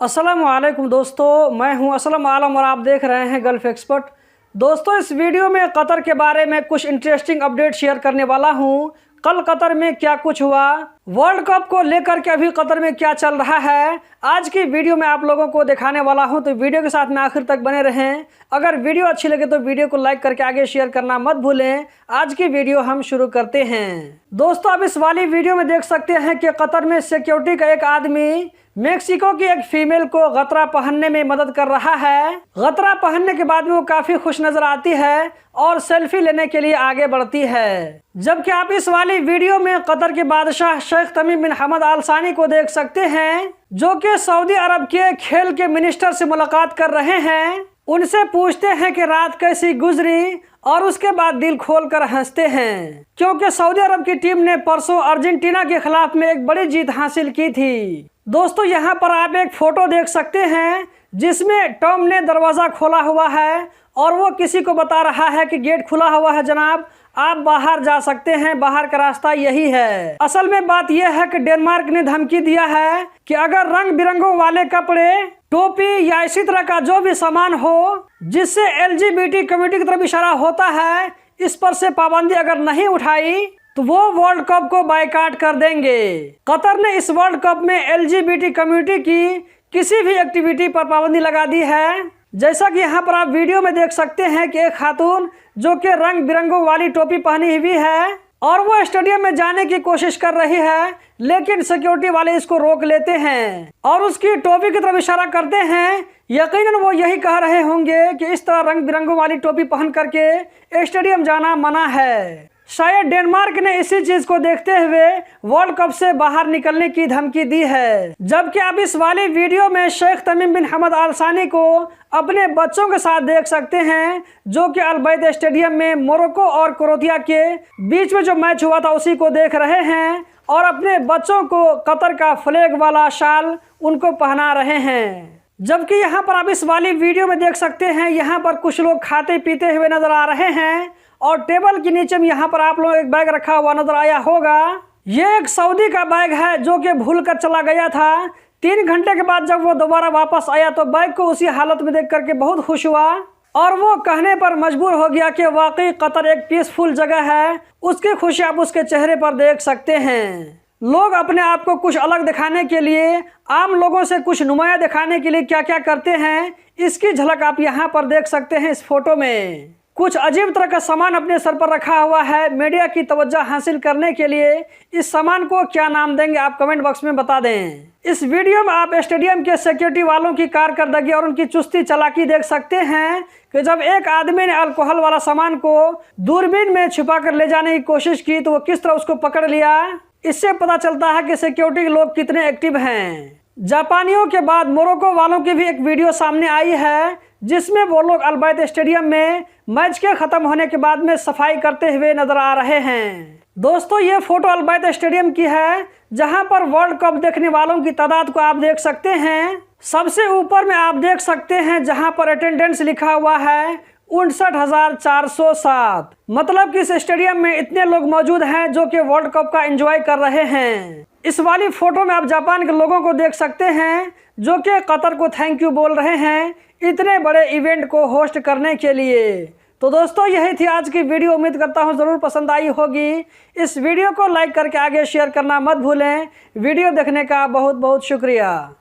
अस्सलाम वालेकुम दोस्तों, मैं हूं असलम आलम और आप देख रहे हैं गल्फ एक्सपर्ट। दोस्तों, इस वीडियो में कतर के बारे में कुछ इंटरेस्टिंग अपडेट शेयर करने वाला हूं। कल कतर में क्या कुछ हुआ, वर्ल्ड कप को लेकर के अभी कतर में क्या चल रहा है, आज की वीडियो में आप लोगों को दिखाने वाला हूं। तो वीडियो के साथ में आखिर तक बने रहें। अगर वीडियो अच्छी लगे तो वीडियो को लाइक करके आगे शेयर करना मत भूलें। आज की वीडियो हम शुरू करते हैं। दोस्तों, अब इस वाली वीडियो में देख सकते हैं कि कतर में सिक्योरिटी का एक आदमी मेक्सिको की एक फीमेल को गतरा पहनने में मदद कर रहा है। गतरा पहनने के बाद में वो काफी खुश नजर आती है और सेल्फी लेने के लिए आगे बढ़ती है। जबकि आप इस वाली वीडियो में कतर के बादशाह शेख तमीम बिन हमद आल सानी को देख सकते हैं, जो कि सऊदी अरब के खेल के मिनिस्टर से मुलाकात कर रहे हैं। उनसे पूछते हैं कि रात कैसी गुजरी और उसके बाद दिल खोलकर हंसते हैं, क्योंकि सऊदी अरब की टीम ने परसों अर्जेंटीना के खिलाफ में एक बड़ी जीत हासिल की थी। दोस्तों, यहाँ पर आप एक फोटो देख सकते हैं जिसमें टॉम ने दरवाजा खोला हुआ है और वो किसी को बता रहा है कि गेट खुला हुआ है जनाब, आप बाहर जा सकते हैं, बाहर का रास्ता यही है। असल में बात यह है कि डेनमार्क ने धमकी दिया है कि अगर रंग बिरंगों वाले कपड़े, टोपी या इसी तरह का जो भी सामान हो जिससे LGBT कम्युनिटी की तरफ इशारा होता है, इस पर से पाबंदी अगर नहीं उठाई तो वो वर्ल्ड कप को बायकॉट कर देंगे। कतर ने इस वर्ल्ड कप में LGBT कम्युनिटी की किसी भी एक्टिविटी पर पाबंदी लगा दी है। जैसा कि यहाँ पर आप वीडियो में देख सकते हैं कि एक खातून जो कि रंग बिरंगों वाली टोपी पहनी हुई है और वो स्टेडियम में जाने की कोशिश कर रही है, लेकिन सिक्योरिटी वाले इसको रोक लेते हैं और उसकी टोपी की तरफ इशारा करते हैं। यकीनन वो यही कह रहे होंगे कि इस तरह रंग बिरंगों वाली टोपी पहन करके स्टेडियम जाना मना है। शायद डेनमार्क ने इसी चीज को देखते हुए वर्ल्ड कप से बाहर निकलने की धमकी दी है। जबकि आप इस वाली वीडियो में शेख तमीम बिन हमद आल सानी को अपने बच्चों के साथ देख सकते हैं, जो कि अल बैत स्टेडियम में मोरक्को और क्रोएशिया के बीच में जो मैच हुआ था उसी को देख रहे हैं और अपने बच्चों को कतर का फ्लैग वाला शाल उनको पहना रहे हैं। जबकि यहाँ पर आप इस वाली वीडियो में देख सकते हैं, यहाँ पर कुछ लोग खाते पीते हुए नजर आ रहे हैं और टेबल के नीचे में यहाँ पर आप लोग एक बैग रखा हुआ नजर आया होगा। ये एक सऊदी का बैग है जो कि भूल कर चला गया था। 3 घंटे के बाद जब वो दोबारा वापस आया तो बैग को उसी हालत में देख करके बहुत खुश हुआ और वो कहने पर मजबूर हो गया कि वाकई कतर एक पीसफुल जगह है। उसकी खुशी आप उसके चेहरे पर देख सकते हैं। लोग अपने आप को कुछ अलग दिखाने के लिए, आम लोगों से कुछ नुमाया दिखाने के लिए क्या क्या करते हैं, इसकी झलक आप यहाँ पर देख सकते हैं। इस फोटो में कुछ अजीब तरह का सामान अपने सर पर रखा हुआ है मीडिया की तवज्जो हासिल करने के लिए। इस सामान को क्या नाम देंगे आप कमेंट बॉक्स में बता दें। इस वीडियो में आप स्टेडियम के सिक्योरिटी वालों की कारकर्दगी और उनकी चुस्ती चालाकी देख सकते हैं कि जब एक आदमी ने अल्कोहल वाला सामान को दूरबीन में छुपा कर ले जाने की कोशिश की तो वो किस तरह उसको पकड़ लिया। इससे पता चलता है कि सिक्योरिटी के लोग कितने एक्टिव हैं। जापानियों के बाद मोरक्को वालों की भी एक वीडियो सामने आई है जिसमें वो लोग अल बैत स्टेडियम में मैच के खत्म होने के बाद में सफाई करते हुए नजर आ रहे हैं। दोस्तों, ये फोटो अल बैत स्टेडियम की है जहां पर वर्ल्ड कप देखने वालों की तादाद को आप देख सकते हैं। सबसे ऊपर में आप देख सकते हैं जहां पर अटेंडेंस लिखा हुआ है 59,407। मतलब कि इस स्टेडियम में इतने लोग मौजूद हैं जो कि वर्ल्ड कप का एंजॉय कर रहे हैं। इस वाली फोटो में आप जापान के लोगों को देख सकते हैं जो कि कतर को थैंक यू बोल रहे हैं इतने बड़े इवेंट को होस्ट करने के लिए। तो दोस्तों, यही थी आज की वीडियो। उम्मीद करता हूँ ज़रूर पसंद आई होगी। इस वीडियो को लाइक करके आगे शेयर करना मत भूलें। वीडियो देखने का बहुत बहुत शुक्रिया।